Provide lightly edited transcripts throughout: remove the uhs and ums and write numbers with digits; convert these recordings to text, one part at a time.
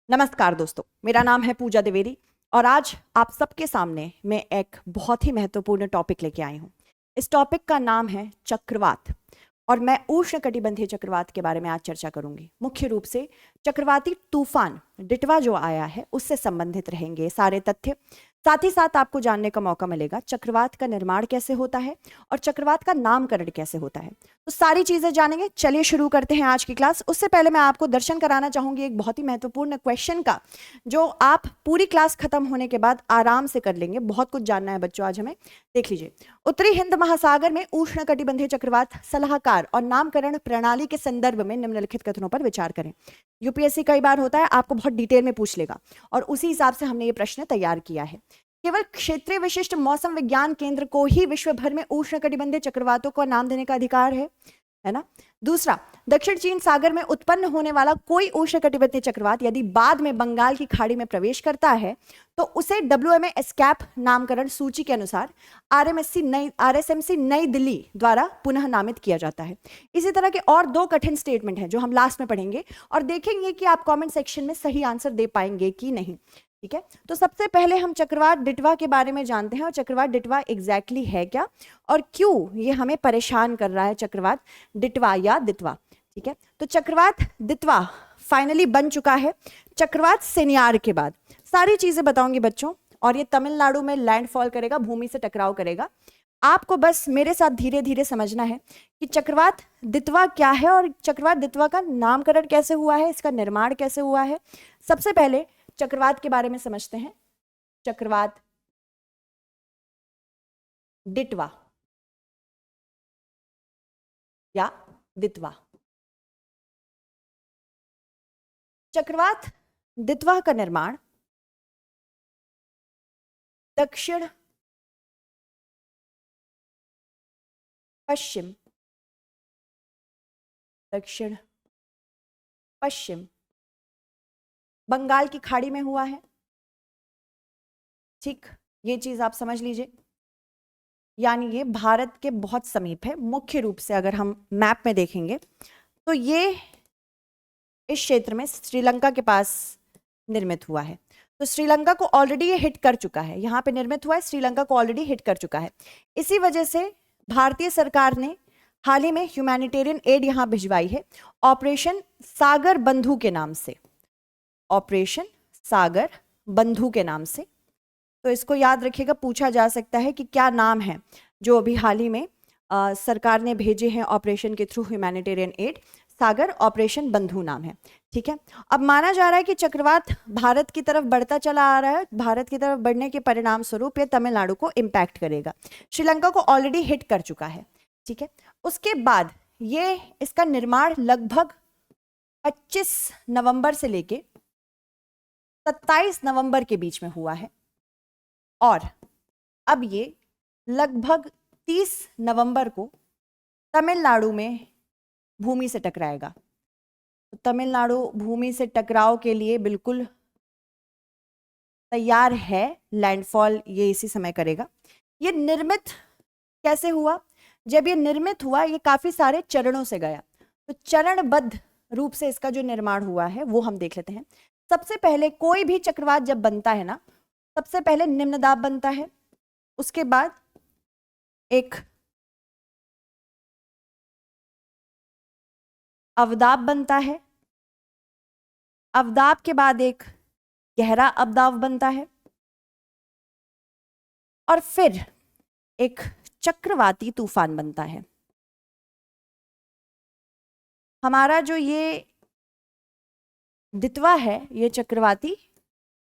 नमस्कार दोस्तों, मेरा नाम है पूजा द्विवेदी और आज आप सबके सामने मैं एक बहुत ही महत्वपूर्ण टॉपिक लेके आई हूँ। इस टॉपिक का नाम है चक्रवात और मैं उष्णकटिबंधीय चक्रवात के बारे में आज चर्चा करूंगी। मुख्य रूप से चक्रवाती तूफान डिटवा जो आया है उससे संबंधित रहेंगे सारे तथ्य। साथ ही साथ आपको जानने का मौका मिलेगा चक्रवात का निर्माण कैसे होता है और चक्रवात का नामकरण कैसे होता है। तो सारी चीजें जानेंगे। चलिए शुरू करते हैं आज की क्लास। उससे पहले मैं आपको दर्शन कराना चाहूंगी एक बहुत ही महत्वपूर्ण क्वेश्चन का, जो आप पूरी क्लास खत्म होने के बाद आराम से कर लेंगे। बहुत कुछ जानना है बच्चों आज हमें। देख लीजिए, उत्तरी हिंद महासागर में उष्णकटिबंधीय चक्रवात सलाहकार और नामकरण प्रणाली के संदर्भ में निम्नलिखित कथनों पर विचार करें। यूपीएससी कई बार होता है, आपको बहुत डिटेल में पूछ लेगा और उसी हिसाब से हमने ये प्रश्न तैयार किया है। केवल क्षेत्रीय विशिष्ट मौसम विज्ञान केंद्र को ही विश्व भर में उष्णकटिबंधीय चक्रवातों का नाम देने का अधिकार है ना। दूसरा, दक्षिण चीन सागर में उत्पन्न होने वाला कोई उष्णकटिबंधीय चक्रवात यदि बाद में बंगाल की खाड़ी में प्रवेश करता है तो उसे WMA एस्कैप नामकरण सूची के अनुसार RSMC नई दिल्ली द्वारा पुनः नामित किया जाता है। इसी तरह के और दो कठिन स्टेटमेंट हैं जो हम लास्ट में पढ़ेंगे और देखेंगे कि आप कमेंट सेक्शन में सही आंसर दे पाएंगे कि नहीं। ठीक है, तो सबसे पहले हम चक्रवात डिटवा के बारे में जानते हैं और चक्रवात डिटवा एग्जैक्टली है क्या और क्यों ये हमें परेशान कर रहा है, चक्रवात डिटवा या दितवा। ठीक है, तो चक्रवात दितवा फाइनली बन चुका है चक्रवात सेनियार के बाद। सारी चीजें बताऊंगी बच्चों, और ये तमिलनाडु में लैंडफॉल करेगा, भूमि से टकराव करेगा। आपको बस मेरे साथ धीरे धीरे समझना है कि चक्रवात दितवा क्या है और चक्रवात दितवा का नामकरण कैसे हुआ है, इसका निर्माण कैसे हुआ है। सबसे पहले चक्रवात के बारे में समझते हैं। चक्रवात डिटवा या दितवा। चक्रवात दितवा का निर्माण दक्षिण पश्चिम बंगाल की खाड़ी में हुआ है। ठीक, ये चीज आप समझ लीजिए, यानी ये भारत के बहुत समीप है। मुख्य रूप से अगर हम मैप में देखेंगे तो ये इस क्षेत्र में श्रीलंका के पास निर्मित हुआ है। तो श्रीलंका को ऑलरेडी ये हिट कर चुका है, यहाँ पे निर्मित हुआ है, श्रीलंका को ऑलरेडी हिट कर चुका है। इसी वजह से भारतीय सरकार ने हाल ही में ह्यूमैनिटेरियन एड यहाँ भिजवाई है ऑपरेशन सागर बंधु के नाम से। ऑपरेशन सागर बंधु के नाम से। तो इसको याद रखिएगा, पूछा जा सकता है कि क्या नाम है जो अभी हाल ही में सरकार ने भेजे हैं ऑपरेशन के थ्रू ह्यूमैनिटेरियन एड। सागर ऑपरेशन बंधु नाम है। ठीक है, अब माना जा रहा है कि चक्रवात भारत की तरफ बढ़ता चला आ रहा है। भारत की तरफ बढ़ने के परिणाम स्वरूप ये तमिलनाडु को इम्पैक्ट करेगा। श्रीलंका को ऑलरेडी हिट कर चुका है। ठीक है, उसके बाद ये इसका निर्माण लगभग 25 नवंबर से लेके 27 नवंबर के बीच में हुआ है और अब ये लगभग 30 नवंबर को तमिलनाडु में भूमि से टकराएगा। तो तमिलनाडु भूमि से टकराव के लिए बिल्कुल तैयार है, लैंडफॉल ये इसी समय करेगा। ये निर्मित कैसे हुआ? जब ये निर्मित हुआ ये काफी सारे चरणों से गया, तो चरणबद्ध रूप से इसका जो निर्माण हुआ है वो हम देख लेते हैं। सबसे पहले कोई भी चक्रवात जब बनता है ना, सबसे पहले निम्न दाब बनता है, उसके बाद एक अवदाब बनता है, अवदाब के बाद एक गहरा अवदाब बनता है और फिर एक चक्रवाती तूफान बनता है। हमारा जो ये दितवा है ये चक्रवाती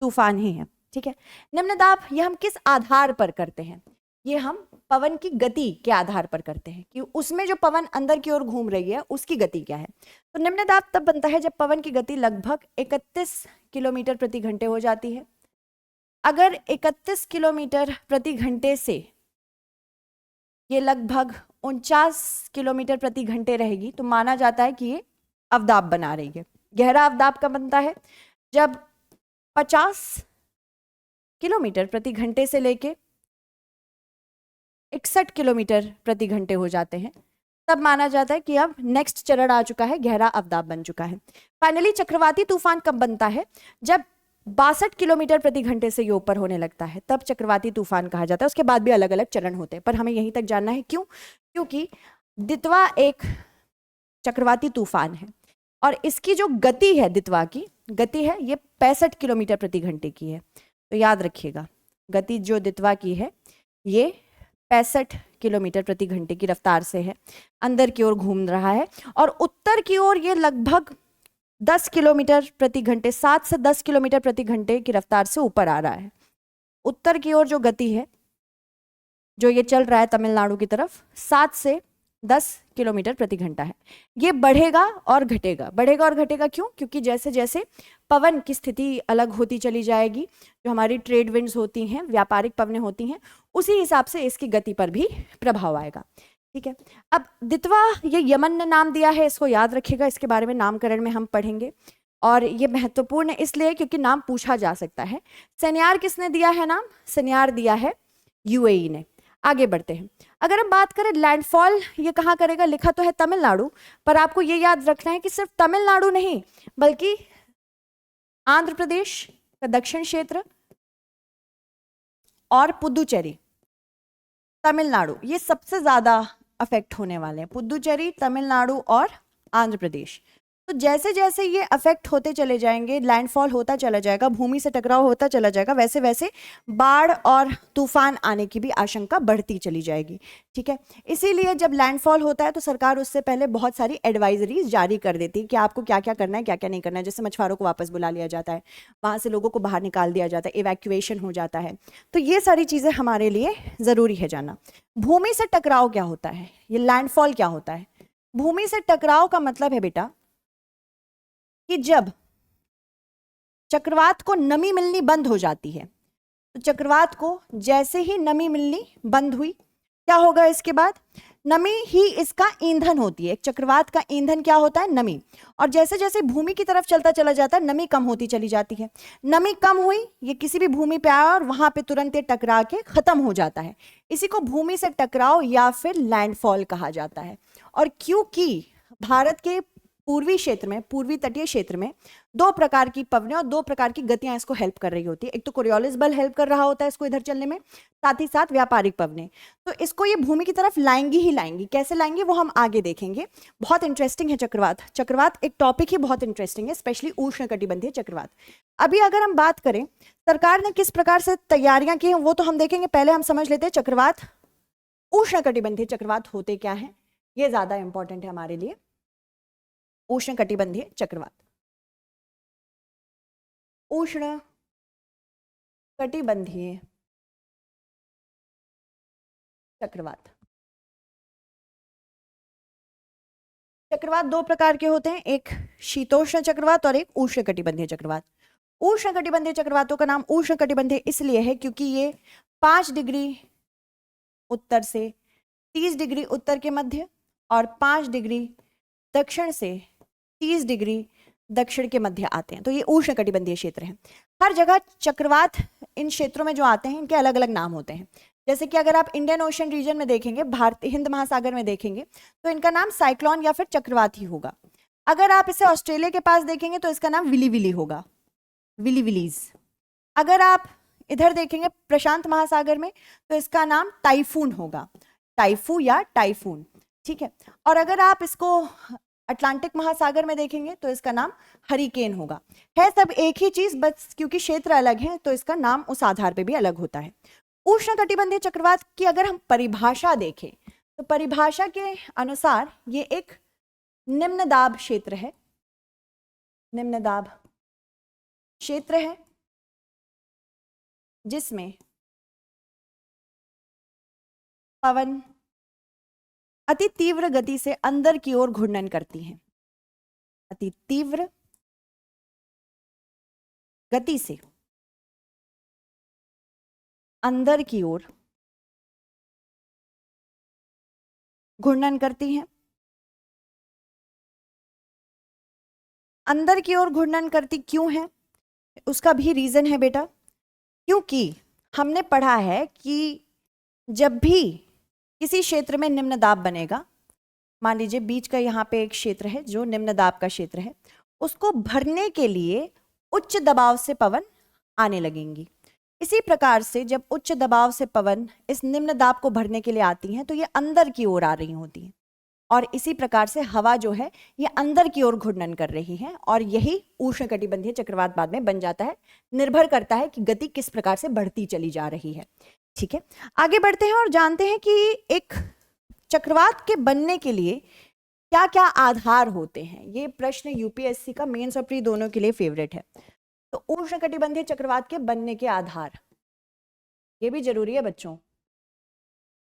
तूफान ही है। ठीक है, निम्न दाब ये हम किस आधार पर करते हैं? ये हम पवन की गति के आधार पर करते हैं कि उसमें जो पवन अंदर की ओर घूम रही है उसकी गति क्या है। तो निम्न दाब तब बनता है जब पवन की गति लगभग 31 किलोमीटर प्रति घंटे हो जाती है। अगर 31 किलोमीटर प्रति घंटे से ये लगभग 49 किलोमीटर प्रति घंटे रहेगी तो माना जाता है कि ये अवदाब बना रही है। गहरा अवदाब का बनता है जब 50 किलोमीटर प्रति घंटे से लेके 61 किलोमीटर प्रति घंटे हो जाते हैं, तब माना जाता है कि अब नेक्स्ट चरण आ चुका है, गहरा अवदाब बन चुका है। फाइनली चक्रवाती तूफान कब बनता है? जब 62 किलोमीटर प्रति घंटे से ये ऊपर होने लगता है, तब चक्रवाती तूफान कहा जाता है। उसके बाद भी अलग अलग चरण होते हैं, पर हमें यहीं तक जानना है। क्यों? क्योंकि दितवा एक चक्रवाती तूफान है और इसकी जो गति है, दितवा की गति है, ये 65 किलोमीटर प्रति घंटे की है। तो याद रखिएगा, गति जो दितवा की है ये 65 किलोमीटर प्रति घंटे की रफ्तार से है, अंदर की ओर घूम रहा है। और उत्तर की ओर ये लगभग 10 किलोमीटर प्रति घंटे, 7 से 10 किलोमीटर प्रति घंटे की रफ्तार से ऊपर आ रहा है। उत्तर की ओर जो गति है, जो ये चल रहा है तमिलनाडु की तरफ, 7 से 10 किलोमीटर प्रति घंटा है। ये बढ़ेगा और घटेगा, बढ़ेगा और घटेगा। क्यों? क्योंकि जैसे जैसे पवन की स्थिति अलग होती चली जाएगी, जो हमारी ट्रेड विंड्स होती हैं, व्यापारिक पवनें होती हैं, उसी हिसाब से इसकी गति पर भी प्रभाव आएगा। ठीक है, अब दितवा ये यमन ने नाम दिया है, इसको याद रखिएगा, इसके बारे में नामकरण में हम पढ़ेंगे। और ये महत्वपूर्ण इसलिए क्योंकि नाम पूछा जा सकता है। सेन्यार किसने दिया है नाम? सेन्यार दिया है यूएई ने। आगे बढ़ते हैं। अगर हम बात करें लैंडफॉल ये कहाँ करेगा, लिखा तो है तमिलनाडु, पर आपको ये याद रखना है कि सिर्फ तमिलनाडु नहीं बल्कि आंध्र प्रदेश का दक्षिण क्षेत्र और पुदुचेरी, तमिलनाडु, ये सबसे ज्यादा अफेक्ट होने वाले हैं। पुदुचेरी, तमिलनाडु और आंध्र प्रदेश। तो जैसे जैसे ये अफेक्ट होते चले जाएंगे, लैंडफॉल होता चला जाएगा, भूमि से टकराव होता चला जाएगा, वैसे वैसे बाढ़ और तूफान आने की भी आशंका बढ़ती चली जाएगी। ठीक है, इसीलिए जब लैंडफॉल होता है तो सरकार उससे पहले बहुत सारी एडवाइजरीज जारी कर देती है कि आपको क्या क्या करना है, क्या क्या नहीं करना है। जैसे मछुआरों को वापस बुला लिया जाता है, वहाँ से लोगों को बाहर निकाल दिया जाता है, इवैक्यूएशन हो जाता है। तो ये सारी चीज़ें हमारे लिए ज़रूरी है जानना। भूमि से टकराव क्या होता है, ये लैंडफॉल क्या होता है? भूमि से टकराव का मतलब है बेटा कि जब चक्रवात को नमी मिलनी बंद हो जाती है, तो चक्रवात को जैसे ही नमी मिलनी बंद हुई, क्या होगा इसके बाद? नमी ही इसका ईंधन होती है। एक चक्रवात का ईंधन क्या होता है? नमी। और जैसे जैसे भूमि की तरफ चलता चला जाता है, नमी कम होती चली जाती है। नमी कम हुई, ये किसी भी भूमि पे आया और वहां पे तुरंत ये टकरा के खत्म हो जाता है। इसी को भूमि से टकराव या फिर लैंडफॉल कहा जाता है। और क्योंकि भारत के पूर्वी क्षेत्र में, पूर्वी तटीय क्षेत्र में 2 प्रकार की पवनें और 2 प्रकार की गतियां इसको हेल्प कर रही होती है। एक तो कोरियोलिस बल हेल्प कर रहा होता है इसको इधर चलने में, साथ ही साथ व्यापारिक पवनें। तो इसको ये भूमि की तरफ लाएंगी ही लाएंगी। कैसे लाएंगी वो हम आगे देखेंगे। बहुत इंटरेस्टिंग है चक्रवात। चक्रवात एक टॉपिक ही बहुत इंटरेस्टिंग है, स्पेशली उष्णकटिबंधीय चक्रवात। अभी अगर हम बात करें सरकार ने किस प्रकार से तैयारियां की हैं वो तो हम देखेंगे। पहले हम समझ लेते हैं चक्रवात, उष्णकटिबंधीय चक्रवात होते क्या है, ये ज्यादा इंपॉर्टेंट है हमारे लिए। उष्णकटिबंधीय चक्रवात, उष्ण कटिबंधीय चक्रवात। चक्रवात 2 प्रकार के होते हैं, एक शीतोष्ण चक्रवात और एक उष्णकटिबंधीय चक्रवात। उष्णकटिबंधीय चक्रवातों का नाम उष्णकटिबंधीय इसलिए है क्योंकि ये 5 डिग्री उत्तर से 30 डिग्री उत्तर के मध्य और 5 डिग्री दक्षिण से 30 डिग्री दक्षिण के मध्य आते हैं। तो ये उष्णकटिबंधीय क्षेत्र हैं। हर जगह चक्रवात इन क्षेत्रों में जो आते हैं इनके अलग अलग नाम होते हैं। जैसे कि अगर आप इंडियन ओशन रीजन में देखेंगे, भारतीय हिंद महासागर में देखेंगे, तो इनका नाम साइक्लोन या फिर चक्रवात ही होगा। अगर आप इसे ऑस्ट्रेलिया के पास देखेंगे तो इसका नाम विली विली होगा, विली विलीज। अगर आप इधर देखेंगे प्रशांत महासागर में तो इसका नाम टाइफून होगा, टाइफू या टाइफून। ठीक है, और अगर आप इसको अटलांटिक महासागर में देखेंगे तो इसका नाम हरिकेन होगा। है सब एक ही चीज, बस क्योंकि क्षेत्र अलग है तो इसका नाम उस आधार पे भी अलग होता है। उष्णकटिबंधीय चक्रवात की अगर हम परिभाषा देखें तो परिभाषा के अनुसार ये एक निम्न दाब क्षेत्र है, निम्न दाब क्षेत्र है जिसमें पवन अति तीव्र गति से अंदर की ओर घूर्णन करती हैं। अति तीव्र गति से अंदर की ओर घूर्णन करती हैं। अंदर की ओर घूर्णन करती क्यों है, उसका भी रीजन है बेटा। क्योंकि हमने पढ़ा है कि जब भी किसी क्षेत्र में निम्न दाब बनेगा मान लीजिए बीच का यहाँ पे एक क्षेत्र है जो निम्न दाब का क्षेत्र है, उसको भरने के लिए उच्च दबाव से पवन आने लगेंगी। इसी प्रकार से जब उच्च दबाव से पवन इस निम्न दाब को भरने के लिए आती हैं तो ये अंदर की ओर आ रही होती हैं, और इसी प्रकार से हवा जो है ये अंदर की ओर घूर्णन कर रही है, और यही उष्णकटिबंधीय चक्रवात बाद में बन जाता है। निर्भर करता है कि गति किस प्रकार से बढ़ती चली जा रही है। ठीक है, आगे बढ़ते हैं और जानते हैं कि एक चक्रवात के बनने के लिए क्या क्या आधार होते हैं। ये प्रश्न यूपीएससी का मेंस और प्री दोनों के लिए फेवरेट है। तो उष्णकटिबंधीय चक्रवात के बनने के आधार, ये भी जरूरी है बच्चों।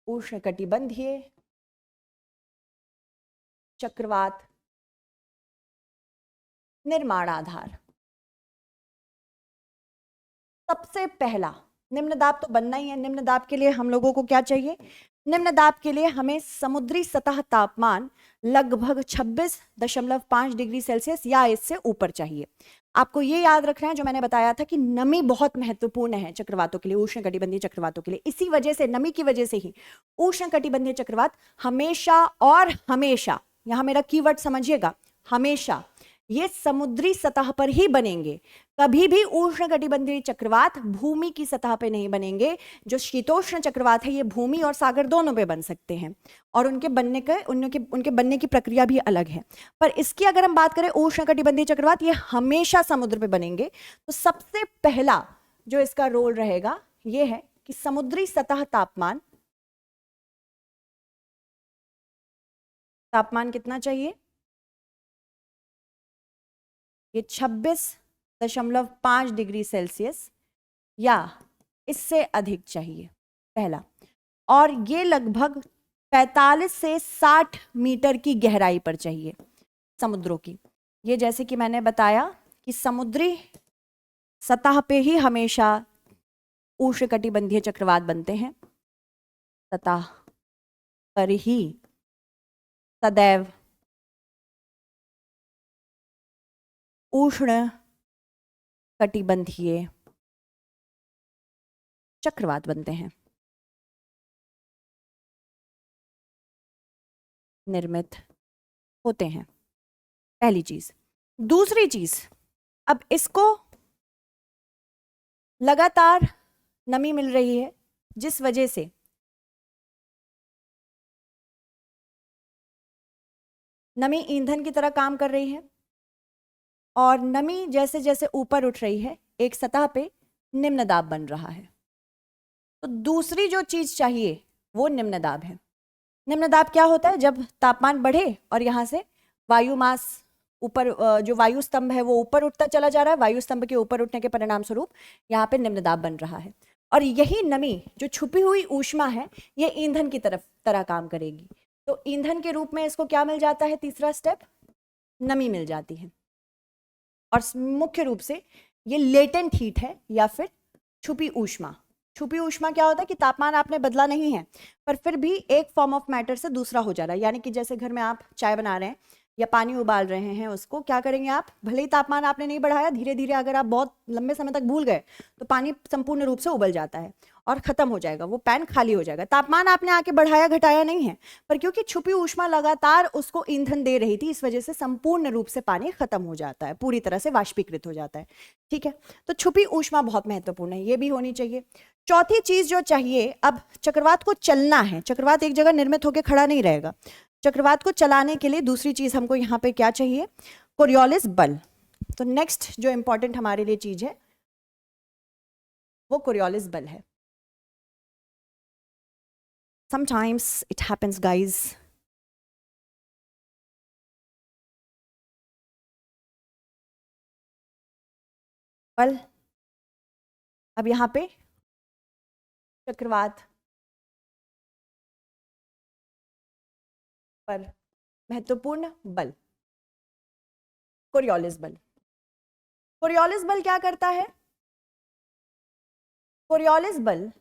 उष्णकटिबंधीय चक्रवात निर्माण आधार, सबसे पहला निम्न दाब तो बनना ही है। निम्न दाब के लिए हम लोगों को क्या चाहिए? निम्न दाब के लिए हमें समुद्री सतह तापमान लगभग 26.5 डिग्री सेल्सियस या इससे ऊपर चाहिए। आपको ये याद रखना है जो मैंने बताया था कि नमी बहुत महत्वपूर्ण है चक्रवातों के लिए, उष्णकटिबंधीय चक्रवातों के लिए। इसी वजह से, नमी की वजह से ही उष्णकटिबंधीय चक्रवात हमेशा और हमेशा, यहां मेरा कीवर्ड समझिएगा, हमेशा ये समुद्री सतह पर ही बनेंगे। कभी भी उष्णकटिबंधीय चक्रवात भूमि की सतह पे नहीं बनेंगे। जो शीतोष्ण चक्रवात है ये भूमि और सागर दोनों पे बन सकते हैं, और उनके बनने की प्रक्रिया भी अलग है। पर इसकी अगर हम बात करें उष्णकटिबंधीय चक्रवात, ये हमेशा समुद्र पे बनेंगे। तो सबसे पहला जो इसका रोल रहेगा ये है कि समुद्री सतह तापमान कितना चाहिए? ये 26.5 डिग्री सेल्सियस या इससे अधिक चाहिए, पहला। और ये लगभग 45 से 60 मीटर की गहराई पर चाहिए समुद्रों की। ये जैसे कि मैंने बताया कि समुद्री सतह पे ही हमेशा उष्णकटिबंधीय चक्रवात बनते हैं, सतह पर ही सदैव उष्ण कटिबंधीय चक्रवात बनते हैं, निर्मित होते हैं। पहली चीज। दूसरी चीज, अब इसको लगातार नमी मिल रही है जिस वजह से नमी ईंधन की तरह काम कर रही है, और नमी जैसे जैसे ऊपर उठ रही है एक सतह पे निम्न दाब बन रहा है। तो दूसरी जो चीज चाहिए वो निम्न दाब है। निम्न दाब क्या होता है? जब तापमान बढ़े और यहाँ से वायु मास ऊपर, जो वायु स्तंभ है वो ऊपर उठता चला जा रहा है, वायु स्तंभ के ऊपर उठने के परिणाम स्वरूप यहाँ पे निम्न दाब बन रहा है। और यही नमी जो छुपी हुई ऊष्मा है ये ईंधन की तरह काम करेगी। तो ईंधन के रूप में इसको क्या मिल जाता है? तीसरा स्टेप, नमी मिल जाती है। और मुख्य रूप से ये लेटेंट हीट है या फिर छुपी ऊष्मा। छुपी ऊष्मा क्या होता है कि तापमान आपने बदला नहीं है पर फिर भी एक फॉर्म ऑफ मैटर से दूसरा हो जा रहा है। यानी कि जैसे घर में आप चाय बना रहे हैं या पानी उबाल रहे हैं, उसको क्या करेंगे आप? भले ही तापमान आपने नहीं बढ़ाया, धीरे धीरे अगर आप बहुत लंबे समय तक भूल गए तो पानी संपूर्ण रूप से उबल जाता है और खत्म हो जाएगा, वो पैन खाली हो जाएगा। तापमान आपने आके बढ़ाया घटाया नहीं है, पर क्योंकि छुपी ऊष्मा लगातार उसको ईंधन दे रही थी, इस वजह से संपूर्ण रूप से पानी खत्म हो जाता है, पूरी तरह से वाष्पीकृत हो जाता है। ठीक है, तो छुपी ऊष्मा बहुत महत्वपूर्ण है, ये भी होनी चाहिए। चौथी चीज जो चाहिए, अब चक्रवात को चलना है, चक्रवात एक जगह निर्मित होकर खड़ा नहीं रहेगा। चक्रवात को चलाने के लिए दूसरी चीज हमको यहाँ पे क्या चाहिए? कोरियोलिस बल। तो नेक्स्ट जो इंपॉर्टेंट हमारे लिए चीज है वो कोरियोलिस बल है। Sometimes it happens, guys. बल, अब यहाँ पे चक्रवात पर महत्वपूर्ण बल कोरियोलिस बल। कोरियोलिस बल क्या करता है? कोरियोलिस बल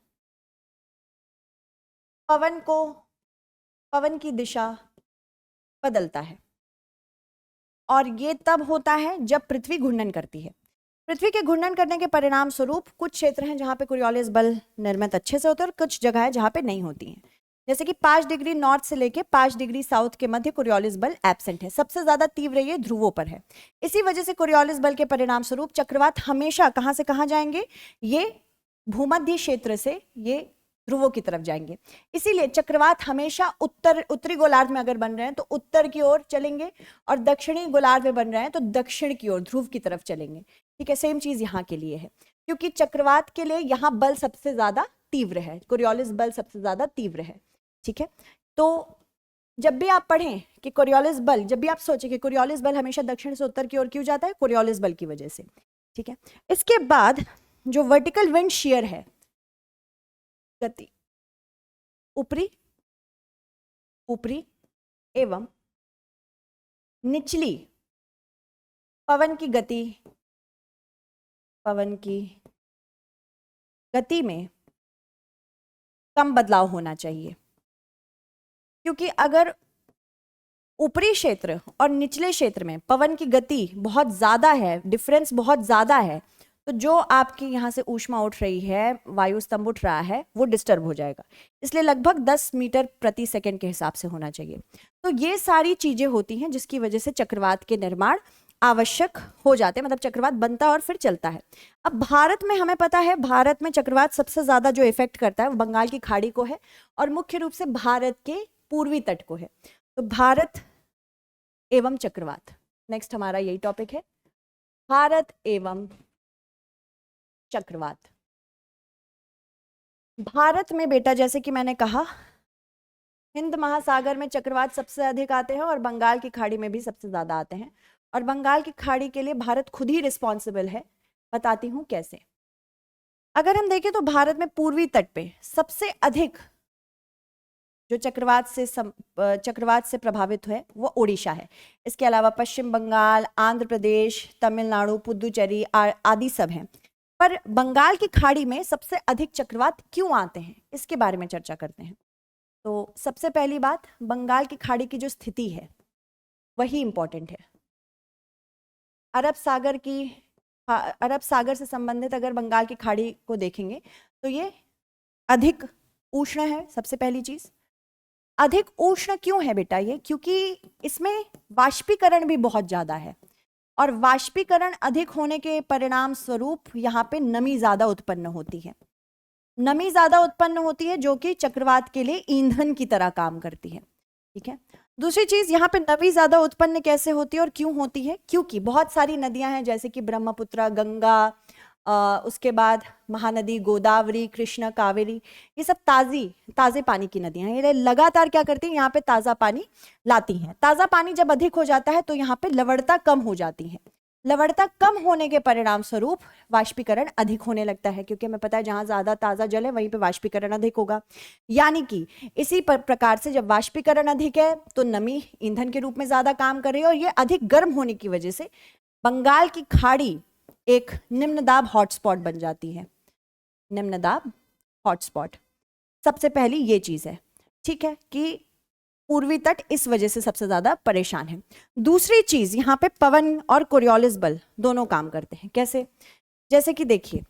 पवन की दिशा बदलता है, और ये तब होता है जब पृथ्वी घूर्णन करती है। पृथ्वी के घूर्णन करने के परिणाम स्वरूप कुछ क्षेत्र हैं जहां पे कोरियोलिस बल निर्मित अच्छे से होते हैं और कुछ जगह है जहां पे नहीं होती हैं। जैसे कि 5 डिग्री नॉर्थ से लेके 5 डिग्री साउथ के मध्य कोरियोलिस बल एब्सेंट है, सबसे ज्यादा तीव्र ये ध्रुवों पर है। इसी वजह से कोरियोलिस बल के परिणाम स्वरूप चक्रवात हमेशा कहां से कहां जाएंगे, ये भूमध्य क्षेत्र से ये ध्रुवों की तरफ जाएंगे। इसीलिए चक्रवात हमेशा उत्तरी गोलार्ध में अगर बन रहे हैं तो उत्तर की ओर चलेंगे, और दक्षिणी गोलार्ध में बन रहे हैं तो दक्षिण की ओर ध्रुव की तरफ चलेंगे। ठीक है, सेम चीज यहाँ के लिए है, क्योंकि चक्रवात के लिए यहाँ बल सबसे ज्यादा तीव्र है, कोरियोलिस बल सबसे ज्यादा तीव्र है। ठीक है, तो जब भी आप पढ़ें कि कोरियोलिस बल, जब भी आप सोचें कि कोरियोलिस बल हमेशा दक्षिण से उत्तर की ओर क्यों जाता है, कोरियोलिस बल की वजह से। ठीक है, इसके बाद जो वर्टिकल विंड शेयर है, गति ऊपरी ऊपरी एवं निचली पवन की गति में कम बदलाव होना चाहिए, क्योंकि अगर ऊपरी क्षेत्र और निचले क्षेत्र में पवन की गति बहुत ज्यादा है, डिफरेंस बहुत ज्यादा है, तो जो आपकी यहाँ से ऊष्मा उठ रही है, वायु स्तंभ उठ रहा है, वो डिस्टर्ब हो जाएगा। इसलिए लगभग 10 मीटर प्रति सेकंड के हिसाब से होना चाहिए। तो ये सारी चीजें होती हैं जिसकी वजह से चक्रवात के निर्माण आवश्यक हो जाते हैं, मतलब चक्रवात बनता है और फिर चलता है। अब भारत में हमें पता है, भारत में चक्रवात सबसे ज्यादा जो इफेक्ट करता है वो बंगाल की खाड़ी को है, और मुख्य रूप से भारत के पूर्वी तट को है। तो भारत एवं चक्रवात, नेक्स्ट हमारा यही टॉपिक है, भारत एवं चक्रवात। भारत में बेटा, जैसे कि मैंने कहा, हिंद महासागर में चक्रवात सबसे अधिक आते हैं और बंगाल की खाड़ी में भी सबसे ज्यादा आते हैं, और बंगाल की खाड़ी के लिए भारत खुद ही रिस्पॉन्सिबल है। बताती हूं कैसे। अगर हम देखें तो भारत में पूर्वी तट पे सबसे अधिक जो चक्रवात से प्रभावित है वो ओडिशा है। इसके अलावा पश्चिम बंगाल, आंध्र प्रदेश, तमिलनाडु, पुदुचेरी आदि सब हैं। पर बंगाल की खाड़ी में सबसे अधिक चक्रवात क्यों आते हैं, इसके बारे में चर्चा करते हैं। तो सबसे पहली बात, बंगाल की खाड़ी की जो स्थिति है वही इंपॉर्टेंट है। अरब सागर से संबंधित अगर बंगाल की खाड़ी को देखेंगे तो ये अधिक उष्ण है। सबसे पहली चीज, अधिक उष्ण क्यों है बेटा ये, क्योंकि इसमें वाष्पीकरण भी बहुत ज्यादा है, और वाष्पीकरण अधिक होने के परिणाम स्वरूप यहाँ पे नमी ज्यादा उत्पन्न होती है। नमी ज्यादा उत्पन्न होती है जो कि चक्रवात के लिए ईंधन की तरह काम करती है। ठीक है, दूसरी चीज, यहाँ पे नमी ज्यादा उत्पन्न कैसे होती है और क्यों होती है, क्योंकि बहुत सारी नदियां हैं जैसे कि ब्रह्मपुत्र, गंगा, उसके बाद महानदी, गोदावरी, कृष्णा, कावेरी, ये सब ताजे पानी की नदियां हैं। ये लगातार क्या करती हैं, यहाँ पे ताजा पानी लाती हैं। ताजा पानी जब अधिक हो जाता है तो यहाँ पे लवणता कम हो जाती है। लवणता कम होने के परिणाम स्वरूप वाष्पीकरण अधिक होने लगता है, क्योंकि हमें पता है जहां ज्यादा ताजा जल है वहीं पे वाष्पीकरण अधिक होगा। यानी कि इसी प्रकार से जब वाष्पीकरण अधिक है तो नमी ईंधन के रूप में ज्यादा काम कर रही है, और ये अधिक गर्म होने की वजह से बंगाल की खाड़ी एक निम्न दाब हॉटस्पॉट बन जाती है। निम्न दाब हॉटस्पॉट, सबसे पहली ये चीज है। ठीक है, कि पूर्वी तट इस वजह से सबसे ज्यादा परेशान है। दूसरी चीज, यहाँ पे पवन और कोरियोलिस बल दोनों काम करते हैं। कैसे, जैसे कि देखिए,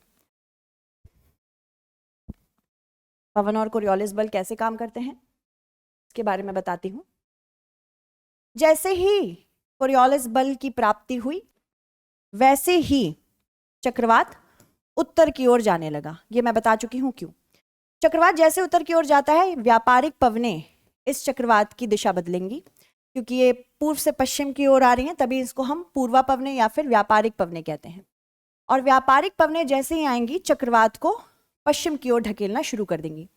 पवन और कोरियोलिस बल कैसे काम करते हैं इसके बारे में बताती हूं। जैसे ही कोरियोलिस बल की प्राप्ति हुई वैसे ही चक्रवात उत्तर की ओर जाने लगा। ये मैं बता चुकी हूं क्यों। चक्रवात जैसे उत्तर की ओर जाता है, व्यापारिक पवनें इस चक्रवात की दिशा बदलेंगी, क्योंकि ये पूर्व से पश्चिम की ओर आ रही हैं, तभी इसको हम पूर्वा पवनें या फिर व्यापारिक पवनें कहते हैं। और व्यापारिक पवनें जैसे ही आएंगी चक्रवात को पश्चिम की ओर ढकेलना शुरू कर देंगी।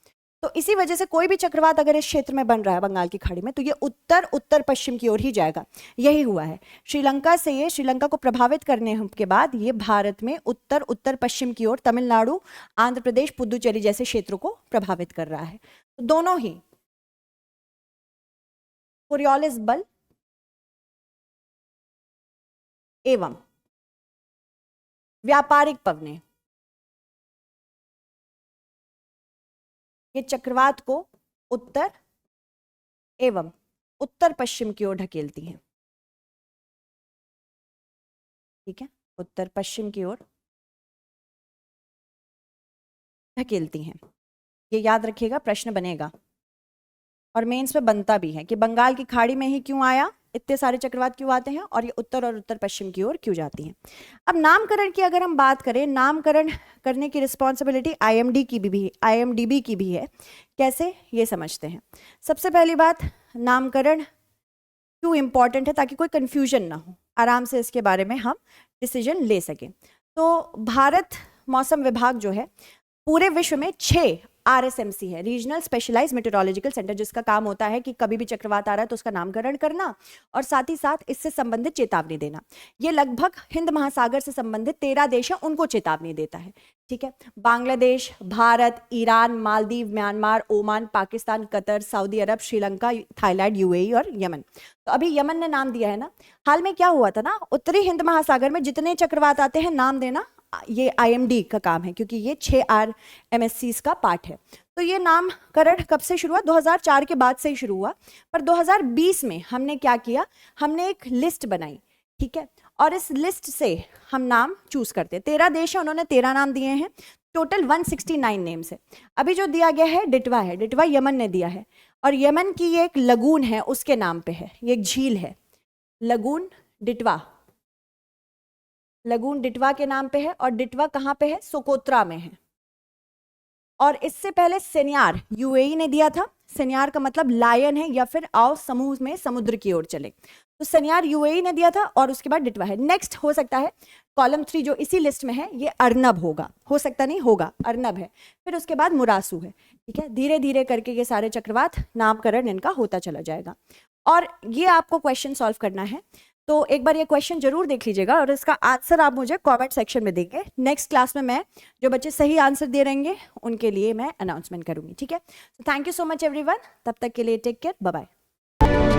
तो इसी वजह से कोई भी चक्रवात अगर इस क्षेत्र में बन रहा है बंगाल की खाड़ी में, तो ये उत्तर उत्तर पश्चिम की ओर ही जाएगा। यही हुआ है श्रीलंका को प्रभावित करने के बाद ये भारत में उत्तर उत्तर पश्चिम की ओर तमिलनाडु, आंध्र प्रदेश, पुदुचेरी जैसे क्षेत्रों को प्रभावित कर रहा है। तो दोनों ही कोरियोलिस बल एवं व्यापारिक पवनें ये चक्रवात को उत्तर एवं उत्तर पश्चिम की ओर ढकेलती हैं। ठीक है, उत्तर पश्चिम की ओर ढकेलती हैं। ये याद रखिएगा, प्रश्न बनेगा। और मेंस में बनता भी है कि बंगाल की खाड़ी में ही क्यों आया, इतने सारे चक्रवात क्यों आते हैं और ये उत्तर और उत्तर पश्चिम की ओर क्यों जाती हैं। अब नामकरण की अगर हम बात करें, नामकरण करने की रिस्पॉन्सिबिलिटी IMDB की भी है। कैसे, ये समझते हैं। सबसे पहली बात, नामकरण क्यों इंपॉर्टेंट है, ताकि कोई कंफ्यूजन ना हो, आराम से इसके बारे में हम डिसीजन ले सकें। तो भारत मौसम विभाग जो है, पूरे विश्व में 6 RSMC है, रीजनल स्पेशलाइज्ड मेट्रोलॉजिकल सेंटर, जिसका काम होता है कि कभी भी चक्रवात आ रहा है तो उसका नामकरण करना और साथ ही साथ इससे संबंधित चेतावनी देना। ये लगभग हिंद महासागर से संबंधित 13 देश हैं, उनको चेतावनी देता है। ठीक है, Bangladesh, Bharat, Iran, Maldives, Myanmar, Oman, Pakistan, Qatar, Saudi Arab, Sri Lanka, Thailand, UAE और यमन। तो अभी यमन ने नाम दिया है ना। हाल में क्या हुआ था ना, उत्तरी हिंद महासागर में जितने चक्रवात आते हैं नाम देना ये IMD का काम है, क्योंकि ये 6 RMSCs का पार्ट है। तो ये नामकरण कब से शुरू हुआ, 2004 के बाद से ही शुरू हुआ। पर 2020 में हमने क्या किया, हमने एक लिस्ट बनाई, ठीक है, और इस लिस्ट से हम नाम चूज करते। 13 देश है, उन्होंने 13 नाम दिए हैं, टोटल 169 नेम्स है। अभी जो दिया गया है डिटवा है, डिटवा यमन ने दिया है, और यमन की ये एक लगून है, उसके नाम पे है, ये एक झील है, लगून डिटवा, लगून डिटवा के नाम पे है। और डिटवा कहाँ पे है, सोकोत्रा में है। और इससे पहले सेन्यार UAE ने दिया था। सेन्यार का मतलब लायन है, या फिर आओ समूह में समुद्र की ओर चले, तो सेन्यार UAE ने दिया था, और उसके बाद डिटवा है। नेक्स्ट हो सकता है कॉलम 3 जो इसी लिस्ट में है, ये अर्नब होगा, हो सकता नहीं होगा, अर्नब है। फिर उसके बाद मुरासू है। ठीक है, धीरे धीरे करके ये सारे चक्रवात नामकरण इनका होता चला जाएगा। और ये आपको क्वेश्चन सॉल्व करना है, तो एक बार ये क्वेश्चन जरूर देख लीजिएगा और इसका आंसर आप मुझे कमेंट सेक्शन में देंगे। नेक्स्ट क्लास में मैं जो बच्चे सही आंसर दे रहेंगे उनके लिए मैं अनाउंसमेंट करूंगी। ठीक है, thank you so much everyone, तब तक के लिए टेक केयर, बाय बाय।